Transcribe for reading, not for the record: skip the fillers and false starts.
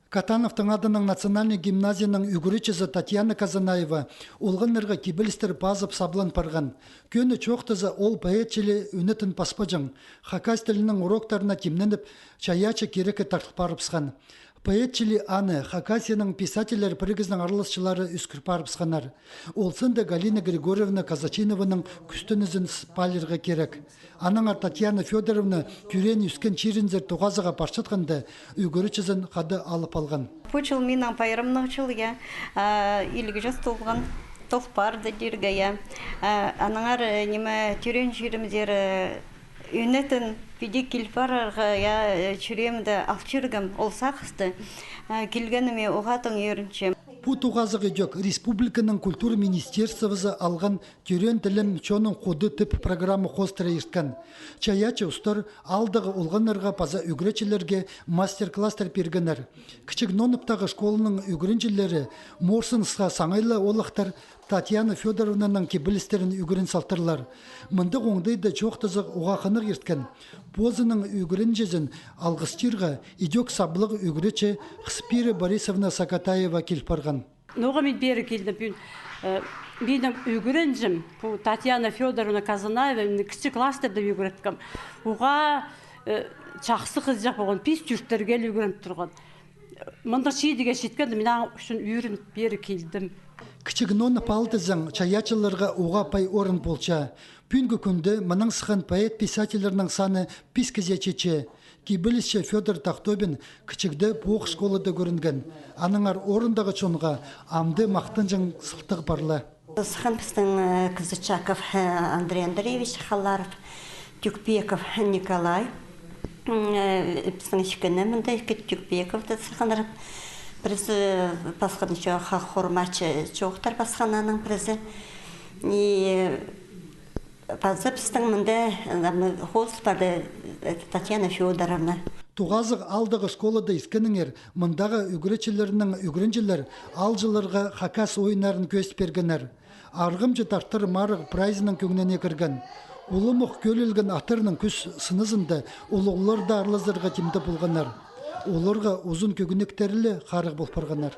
Катановтың адының национальный гимназияның үгірічізі Татьяна Казанаева олғынырға кибілістер базып саблан парған. Көні чоқтызы ол поэтчілі үнетін паспажың. Хакас тілінің уроктарына кемненіп, чаячы керекі тартып барыпсқан. Поэтчілі аны Хакасияның писателер пригізінің арылысшылары үскір барыпсқанар. Олсында Галина Григорьевна Казачинованың күстінізін спалерға керек. Аныңар Татьяна Федоровна күрен үскен чирінзер туғазыға паршытқанды үгірічізін қады алып алған. Пучыл менің пайрымның чылға илгі жас толған толпарды дергая. Аныңар неме түрен жирімдер үнетін биде келпарарға чүремді алчыргым олсақысты келгеніме оғатын ерінчем. Бұ туғазығы жөк Республиканың культура министерствозы алған түрен тілім чоның қоды тіп программы қостыра ерткен. Чаячы ұстар алдығы олғанырға паза үгіречілерге мастер-кластер пергенер. Кічік Ноныптағы школының үгіріншілері Морсынысқа саңайлы олықтар Татьяна Федоровнаның кебілістерін үгірін салтырлар. Мындық оңдайды жоқтызық оғақынық ерткен. Позының үгірін жезін алғыстырға идек саблық үгіречі Қспира Борисовна Сакатаева келпарған. Ноға мен бері келдім. Менің үгірін жым. Татьяна Федоровна Казанаева кіші кластерді үгіріткім. Оға чақсы қыз жақ болған пис түрттерге үгірініп тұрған. Мында шейдіге шеткенді мен үшін үйрін бері келдім. Кичигноны палтызың чаячыларға оға пай орын болча. Пүнгі күнді мұның сыған поэт-писательерінің саны пискізе чече. Кибілісше Федор Тахтобин кичігді бұқ школыда көрінген. Аныңар орындағы чонға амды мақтынжың сылтық барлы. Сыған біздің Кызычаков Андрей Андреевич Халаров, Тюкпеков Николай. Біздің ішкені мұнда Тюкпековды сығанырып. Призы басқан жоға хормачы жоқтар басқананың призы. Базы біздің мұнда хост барды Татьяна Федоровна. Туғазық алдығы школада искеніңер, мұндағы үгіречілерінің үгіріншілер алжыларға хакас ойынарын көз бергенер. Арғымжы тартыр марық прайзының көңнене кірген. Улымық көлілген атырының күш сынызында ұлығылар да арлазырға темді болғанар. Оларға ұзын көгінектерілі қарық болып барғанар.